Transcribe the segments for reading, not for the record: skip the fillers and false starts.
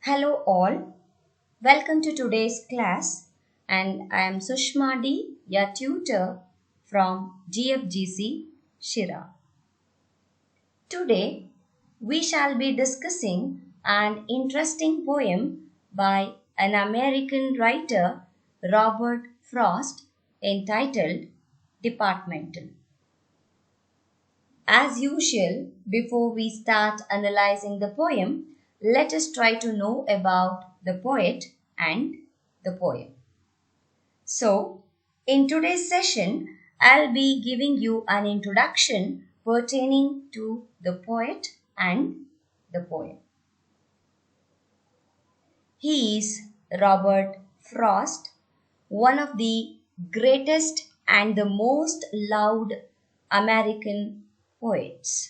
Hello all, welcome to today's class and I am Sushma D, your tutor from GFGC Shira. Today we shall be discussing an interesting poem by an American writer Robert Frost entitled Departmental. As usual, before we start analyzing the poem, let us try to know about the poet and the poem. So, in today's session, I'll be giving you an introduction pertaining to the poet and the poem. He is Robert Frost, one of the greatest and the most loved American poets.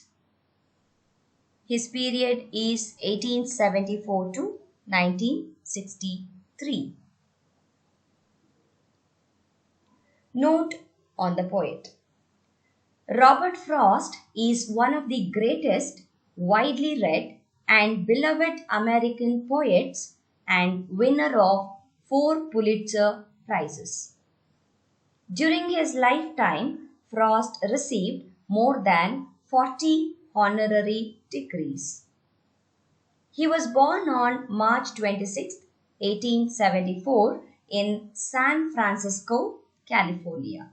His period is 1874 to 1963. Note on the poet. Robert Frost is one of the greatest, widely read and beloved American poets and winner of 4 Pulitzer Prizes. During his lifetime, Frost received more than 40 honorary degrees. He was born on March 26, 1874 in San Francisco, California.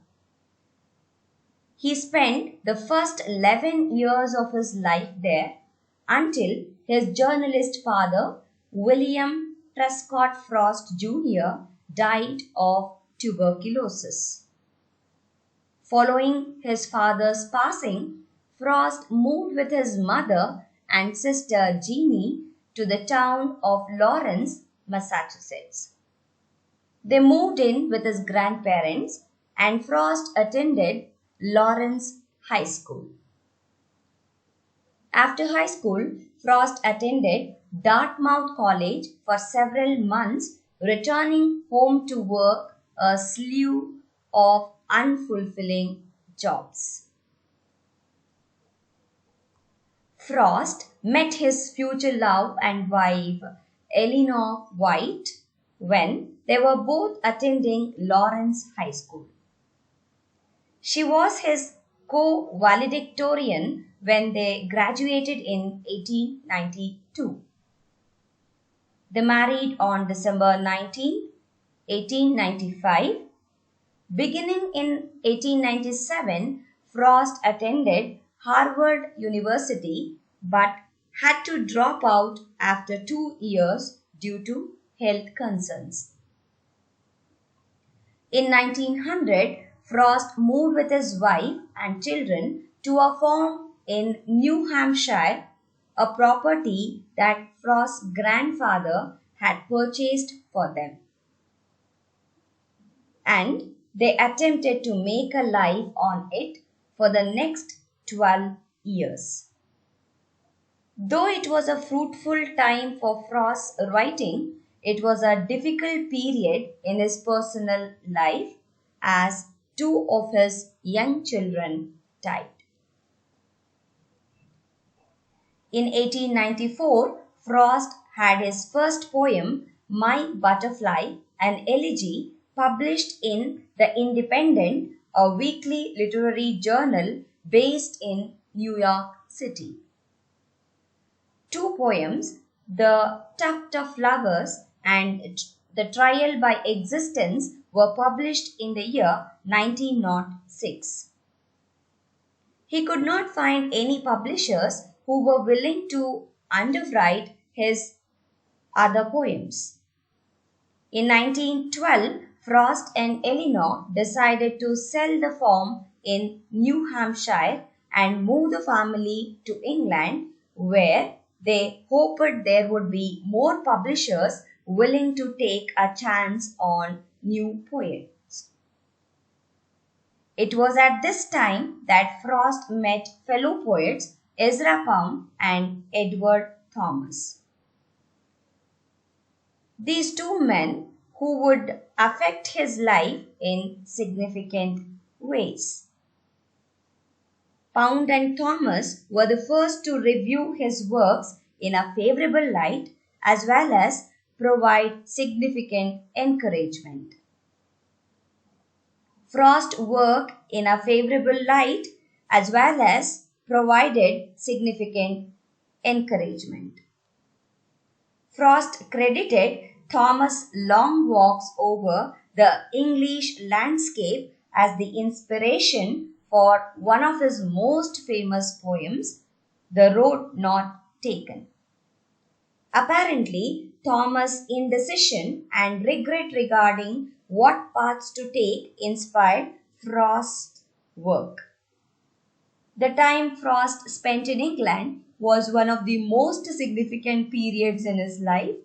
He spent the first 11 years of his life there until his journalist father, William Prescott Frost Jr., died of tuberculosis. Following his father's passing, Frost moved with his mother and sister Jeannie to the town of Lawrence, Massachusetts. They moved in with his grandparents and Frost attended Lawrence High School. After high school, Frost attended Dartmouth College for several months, returning home to work a slew of unfulfilling jobs. Frost met his future love and wife, Eleanor White, when they were both attending Lawrence High School. She was his co-valedictorian when they graduated in 1892. They married on December 19, 1895. Beginning in 1897, Frost attended Harvard University but had to drop out after 2 years due to health concerns. In 1900, Frost moved with his wife and children to a farm in New Hampshire, a property that Frost's grandfather had purchased for them. And they attempted to make a life on it for the next 12 years. Though it was a fruitful time for Frost's writing, it was a difficult period in his personal life as 2 of his young children died. In 1894, Frost had his first poem, My Butterfly, an elegy, published in The Independent, a weekly literary journal based in New York City. 2 poems, The Tuft of Flowers and The Trial by Existence, were published in the year 1906. He could not find any publishers who were willing to underwrite his other poems. In 1912, Frost and Eleanor decided to sell the farm in New Hampshire and move the family to England, where they hoped there would be more publishers willing to take a chance on new poets. It was at this time that Frost met fellow poets Ezra Pound and Edward Thomas. These 2 men who would affect his life in significant ways. Pound and Thomas were the first to review his works in a favorable light as well as provide significant encouragement. Frost worked in a favorable light as well as provided significant encouragement. Frost credited Thomas' long walks over the English landscape as the inspiration for one of his most famous poems, The Road Not Taken. Apparently, Thomas' indecision and regret regarding what paths to take inspired Frost's work. The time Frost spent in England was one of the most significant periods in his life,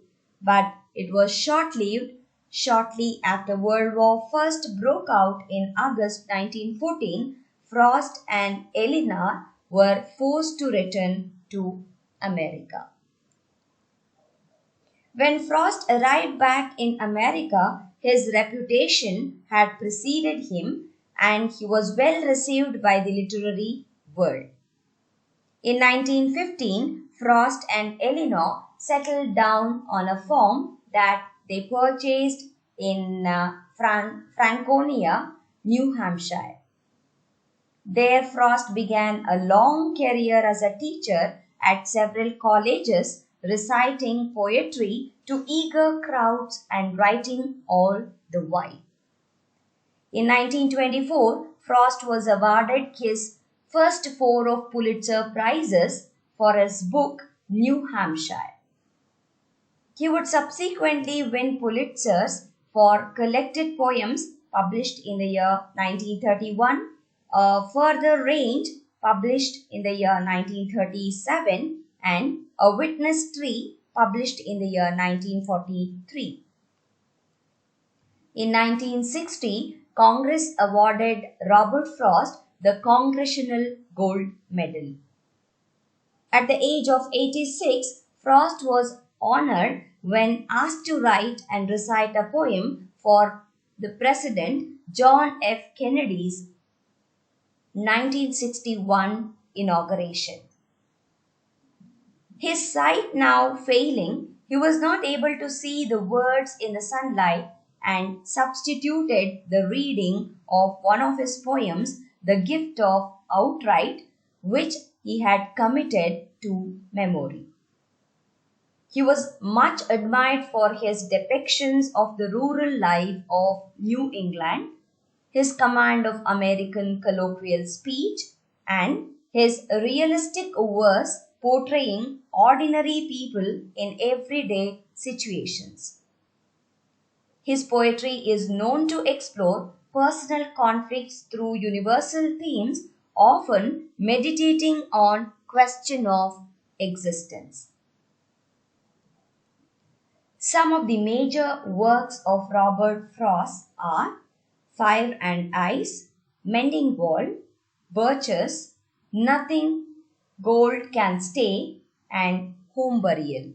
but it was short-lived. Shortly after World War I broke out in August 1914, Frost and Eleanor were forced to return to America. When Frost arrived back in America, his reputation had preceded him and he was well received by the literary world. In 1915, Frost and Eleanor settled down on a farm that they purchased in Franconia, New Hampshire. There, Frost began a long career as a teacher at several colleges, reciting poetry to eager crowds and writing all the while. In 1924, Frost was awarded his first 4 of Pulitzer Prizes for his book New Hampshire. He would subsequently win Pulitzers for collected poems published in the year 1931, a further range published in the year 1937, and A Witness Tree published in the year 1943. In 1960, Congress awarded Robert Frost the Congressional Gold Medal. At the age of 86, Frost was honored when asked to write and recite a poem for the President John F. Kennedy's 1961 inauguration. His sight now failing, he was not able to see the words in the sunlight and substituted the reading of one of his poems, The Gift of Outright, which he had committed to memory. He was much admired for his depictions of the rural life of New England, his command of American colloquial speech, and his realistic verse portraying ordinary people in everyday situations. His poetry is known to explore personal conflicts through universal themes, often meditating on question of existence. Some of the major works of Robert Frost are Fire and Ice, Mending Wall, Birches, Nothing Gold Can Stay, and Home Burial.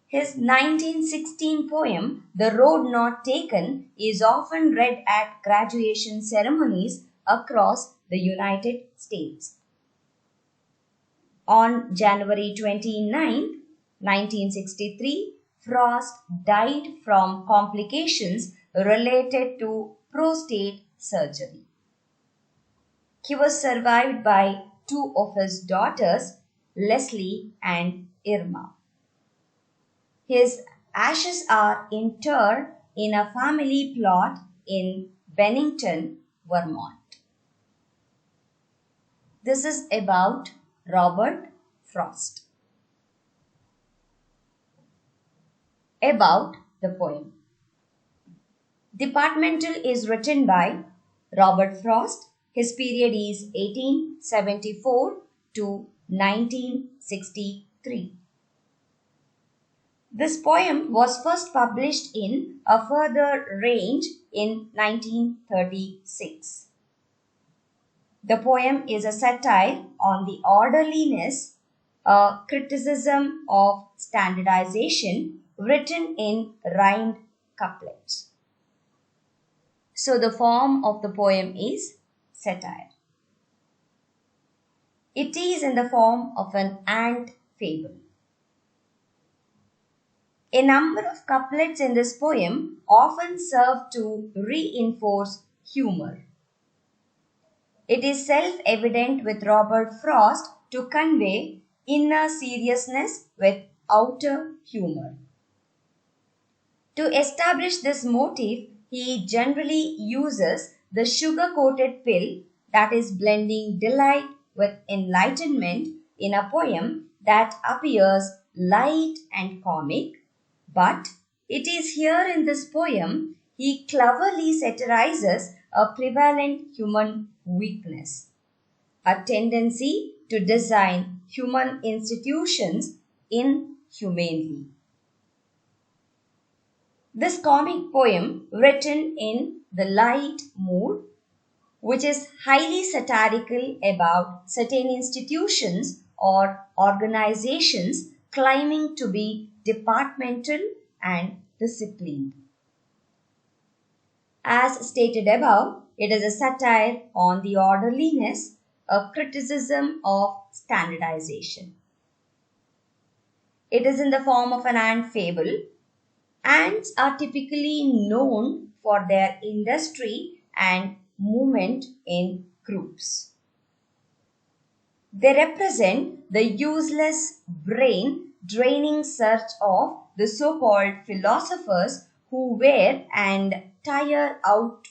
His 1916 poem, The Road Not Taken, is often read at graduation ceremonies across the United States. On January 29, 1963, Frost died from complications related to prostate surgery. He was survived by 2 of his daughters, Leslie and Irma. His ashes are interred in a family plot in Bennington, Vermont. This is about Robert Frost. About the poem. Departmental is written by Robert Frost. His period is 1874 to 1963. This poem was first published in A Further Range in 1936. The poem is a satire on the orderliness, a criticism of standardization, written in rhymed couplets. So the form of the poem is satire. It is in the form of an ant fable. A number of couplets in this poem often serve to reinforce humor. It is self-evident with Robert Frost to convey inner seriousness with outer humor. To establish this motif, he generally uses the sugar-coated pill, that is blending delight with enlightenment in a poem that appears light and comic. But it is here in this poem he cleverly satirizes a prevalent human weakness, a tendency to design human institutions inhumanely. This comic poem, written in the light mood, which is highly satirical about certain institutions or organizations claiming to be departmental and disciplined. As stated above, it is a satire on the orderliness, a criticism of standardization. It is in the form of an ant fable. Ants are typically known for their industry and movement in groups. They represent the useless brain draining search of the so-called philosophers who wear and tire out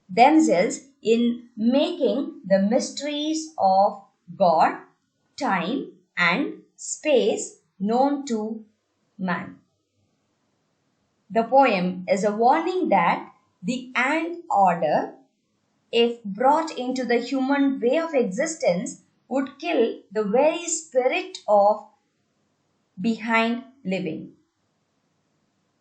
themselves in making the mysteries of God, time, and space known to man. The poem is a warning that the ant order, if brought into the human way of existence, would kill the very spirit of behind living.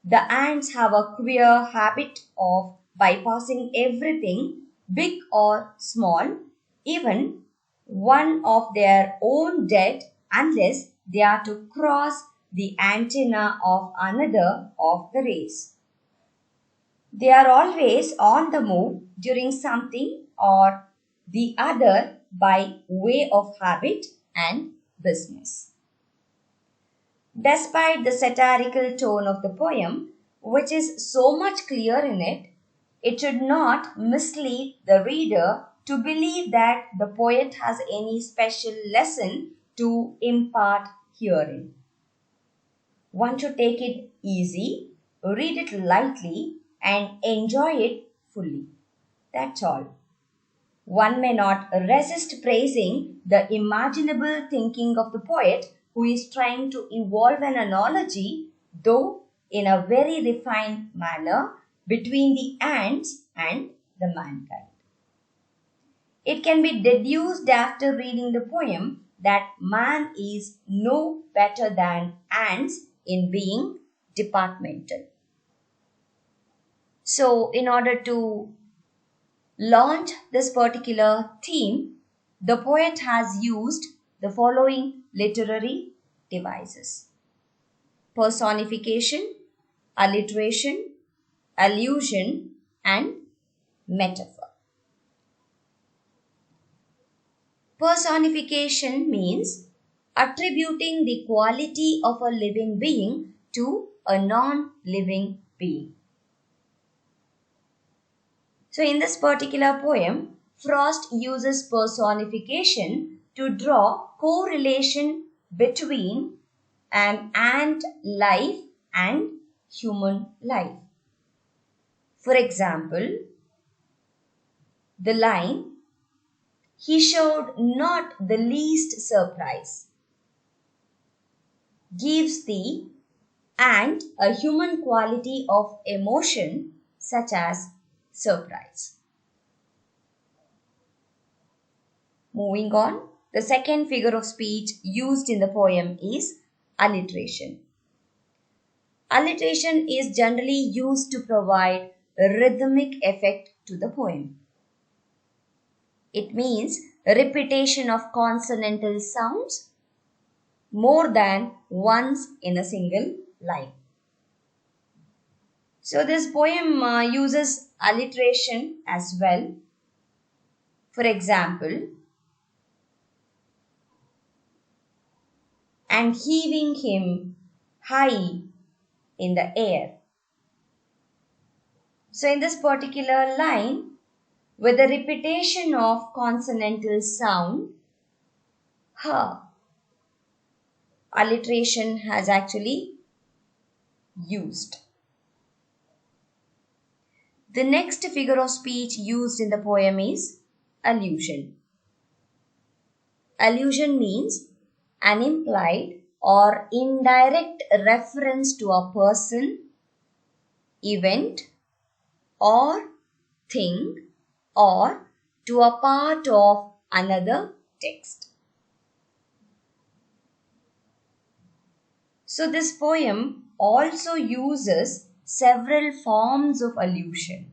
The ants have a queer habit of bypassing everything, big or small, even one of their own dead, unless they are to cross the antenna of another of the race. They are always on the move during something or the other by way of habit and business. Despite the satirical tone of the poem, which is so much clear in it, it should not mislead the reader to believe that the poet has any special lesson to impart herein. One should take it easy, read it lightly, and enjoy it fully. That's all. One may not resist praising the imaginable thinking of the poet who is trying to evolve an analogy, though in a very refined manner, between the ants and the mankind. It can be deduced after reading the poem that man is no better than ants in being departmental. So, in order to launch this particular theme, the poet has used the following literary devices: personification, alliteration, allusion, and metaphor. Personification means attributing the quality of a living being to a non-living being. So in this particular poem, Frost uses personification to draw correlation between an ant life and human life. For example, the line, "He showed not the least surprise," gives the ant a human quality of emotion such as surprise. Moving on, the second figure of speech used in the poem is alliteration. Alliteration is generally used to provide a rhythmic effect to the poem. It means repetition of consonantal sounds more than once in a single line. So this poem uses alliteration as well. For example, "and heaving him high in the air. So in this particular line, with the repetition of consonantal sound, ha, alliteration has actually used. The next figure of speech used in the poem is allusion. Allusion means an implied or indirect reference to a person, event, or thing, or to a part of another text. So this poem also uses several forms of allusion.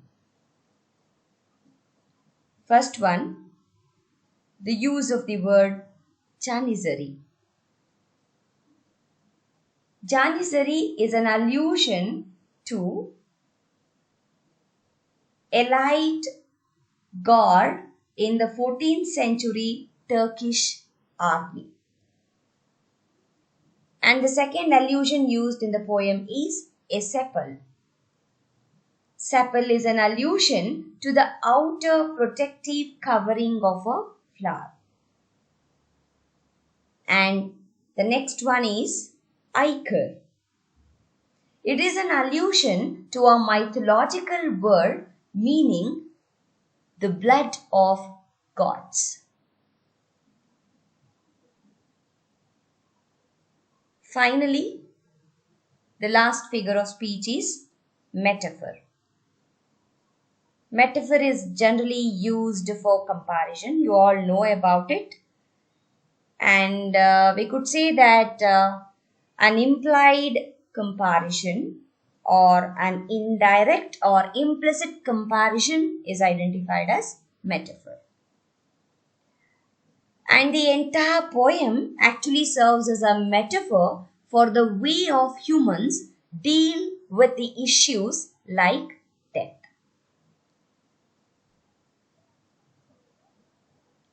First one, the use of the word Janissary. Janissary is an allusion to elite guard in the 14th century Turkish army. And the second allusion used in the poem is a sepal. Sepal is an allusion to the outer protective covering of a flower. And the next one is ichor. It is an allusion to a mythological word meaning the blood of gods. Finally, the last figure of speech is metaphor. Metaphor is generally used for comparison. You all know about it. And we could say that an implied comparison or an indirect or implicit comparison is identified as metaphor. And the entire poem actually serves as a metaphor for the way of humans deal with the issues like death.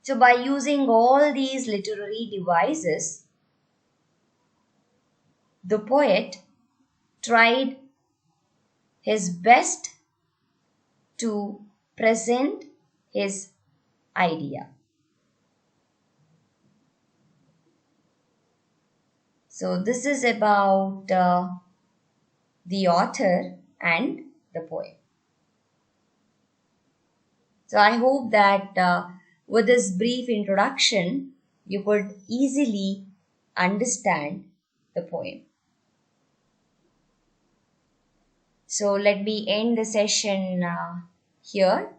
So by using all these literary devices, the poet tried his best to present his idea. So this is about the author and the poem. So I hope that with this brief introduction, you could easily understand the poem. So let me end the session here,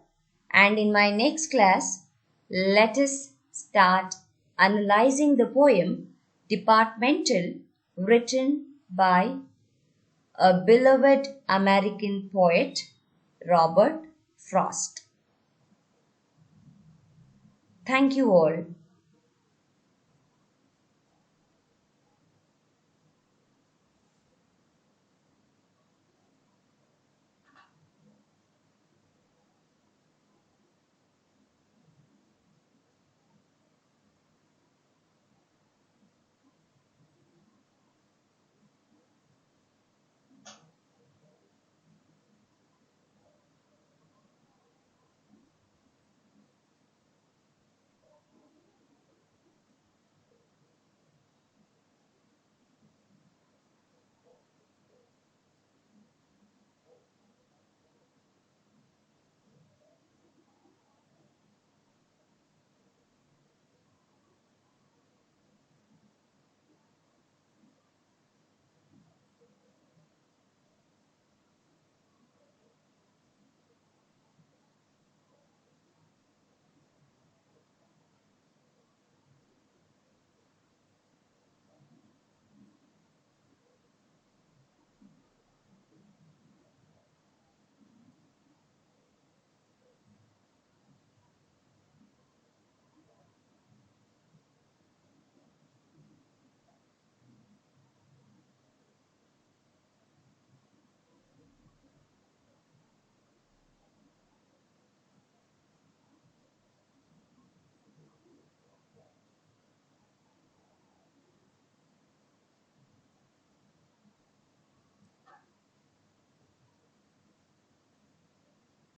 and in my next class, let us start analyzing the poem Departmental, written by a beloved American poet, Robert Frost. Thank you all.